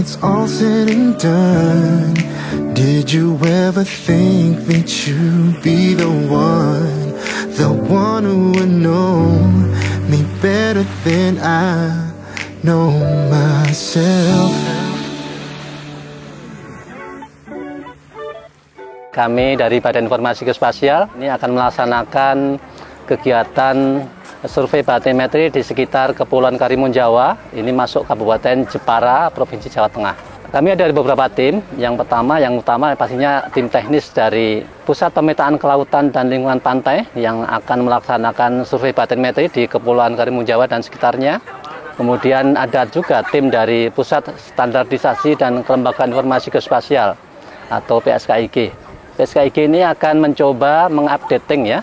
it's all said and done, did you ever think that you'd be the one who would know me better than I know myself? Kami dari Badan Informasi Geospasial ini akan melaksanakan kegiatan survei batimetri di sekitar Kepulauan Karimun Jawa. Ini masuk Kabupaten Jepara, Provinsi Jawa Tengah. Kami ada beberapa tim. Yang utama pastinya tim teknis dari Pusat Pemetaan Kelautan dan Lingkungan Pantai yang akan melaksanakan survei batimetri di Kepulauan Karimun Jawa dan sekitarnya. Kemudian ada juga tim dari Pusat Standarisasi dan Kelembagaan Informasi Geospasial atau PSKIG. PSKIG ini akan mencoba mengupdating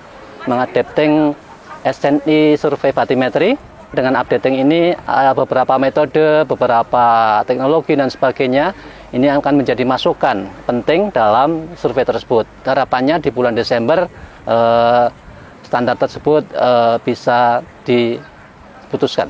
SNI survei batimetri. Dengan updating ini beberapa metode, beberapa teknologi dan sebagainya ini akan menjadi masukan penting dalam survei tersebut. Harapannya di bulan Desember standar tersebut bisa diputuskan.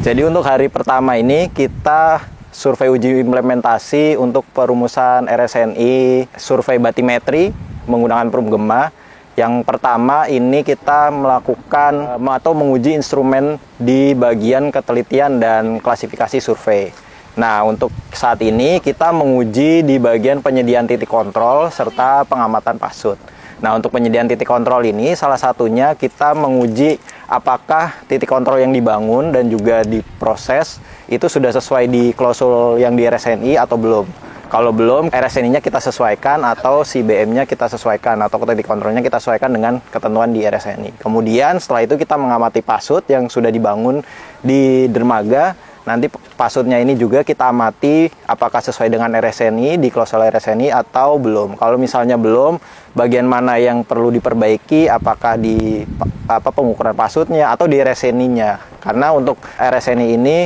Jadi untuk hari pertama ini kita survei uji implementasi untuk perumusan RSNI survei batimetri menggunakan perum Gema. Yang pertama ini kita melakukan atau menguji instrumen di bagian ketelitian dan klasifikasi survei. Nah, untuk saat ini kita menguji di bagian penyediaan titik kontrol serta pengamatan pasut. Nah, untuk penyediaan titik kontrol ini salah satunya kita menguji apakah titik kontrol yang dibangun dan juga diproses itu sudah sesuai di klausul yang di RSNI atau belum. Kalau belum, RSNI-nya kita sesuaikan atau si BM-nya kita sesuaikan atau titik kontrolnya kita sesuaikan dengan ketentuan di RSNI. Kemudian setelah itu kita mengamati pasut yang sudah dibangun di dermaga. Nanti pasutnya ini juga kita amati apakah sesuai dengan RSNI, di klausul RSNI atau belum. Kalau misalnya belum, bagian mana yang perlu diperbaiki, apakah di pengukuran pasutnya atau di RSNI-nya. Karena untuk RSNI ini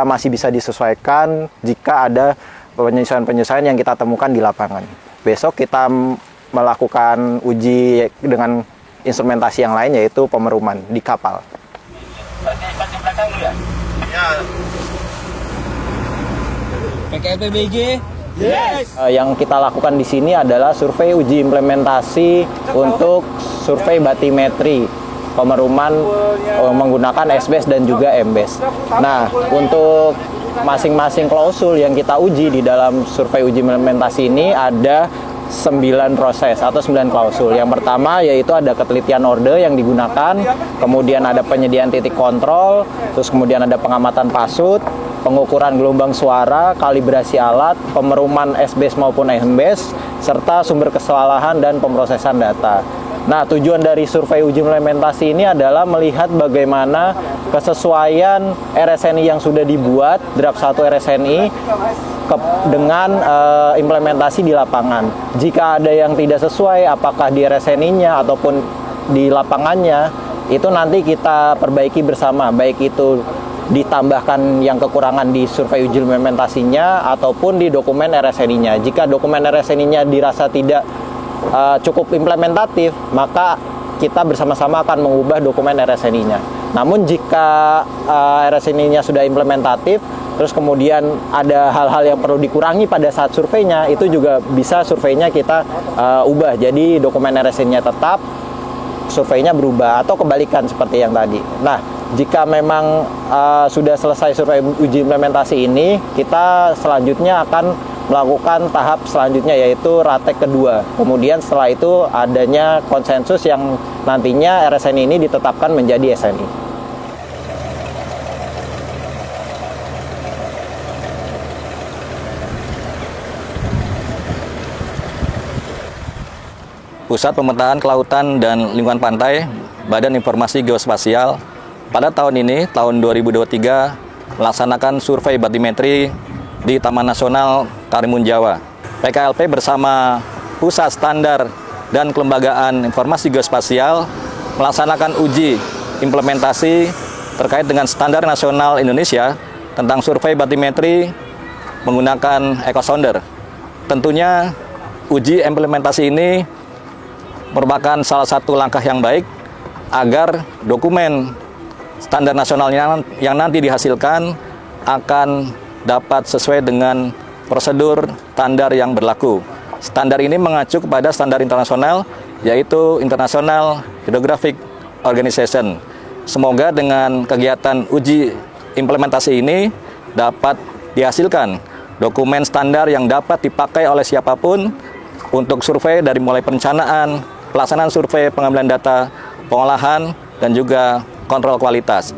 masih bisa disesuaikan jika ada penyesuaian-penyesuaian yang kita temukan di lapangan. Besok kita melakukan uji dengan instrumentasi yang lain, yaitu pemeruman di kapal. Batik belakang ya? Ya. Pakai PBG? Yes. Yang kita lakukan di sini adalah survei uji implementasi untuk survei batimetri pemeruman menggunakan SBES dan juga MBES. Nah, untuk masing-masing klausul yang kita uji di dalam survei uji implementasi ini ada 9 proses atau 9 klausul. Yang pertama yaitu ada ketelitian orde yang digunakan, kemudian ada penyediaan titik kontrol, terus kemudian ada pengamatan pasut, pengukuran gelombang suara, kalibrasi alat, pemeruman SBES maupun MBES, serta sumber kesalahan dan pemrosesan data. Nah, tujuan dari survei uji implementasi ini adalah melihat bagaimana kesesuaian RSNI yang sudah dibuat, draft 1 RSNI, dengan implementasi di lapangan. Jika ada yang tidak sesuai, apakah di RSNI-nya ataupun di lapangannya, itu nanti kita perbaiki bersama, baik itu ditambahkan yang kekurangan di survei uji implementasinya ataupun di dokumen RSNI-nya. Jika dokumen RSNI-nya dirasa tidak cukup implementatif, maka kita bersama-sama akan mengubah dokumen RSNI-nya. Namun jika RSNI-nya sudah implementatif, terus kemudian ada hal-hal yang perlu dikurangi pada saat surveinya, itu juga bisa surveinya kita ubah. Jadi dokumen RSNI-nya tetap, surveinya berubah atau kebalikan seperti yang tadi. Nah, jika memang sudah selesai survei uji implementasi ini, kita selanjutnya akan melakukan tahap selanjutnya yaitu ratek kedua. Kemudian setelah itu adanya konsensus yang nantinya RSNI ini ditetapkan menjadi SNI. Pusat Pemetaan Kelautan dan Lingkungan Pantai, Badan Informasi Geospasial, pada tahun ini, tahun 2023, melaksanakan survei batimetri di Taman Nasional Karimun Jawa. PKLP bersama Pusat Standar dan Kelembagaan Informasi Geospasial melaksanakan uji implementasi terkait dengan Standar Nasional Indonesia tentang survei batimetri menggunakan echosonder. Tentunya uji implementasi ini merupakan salah satu langkah yang baik agar dokumen standar nasionalnya yang nanti dihasilkan akan dapat sesuai dengan prosedur standar yang berlaku. Standar ini mengacu kepada standar internasional, yaitu International Hydrographic Organization. Semoga dengan kegiatan uji implementasi ini dapat dihasilkan dokumen standar yang dapat dipakai oleh siapapun untuk survei dari mulai perencanaan, pelaksanaan survei, pengambilan data, pengolahan, dan juga kontrol kualitas.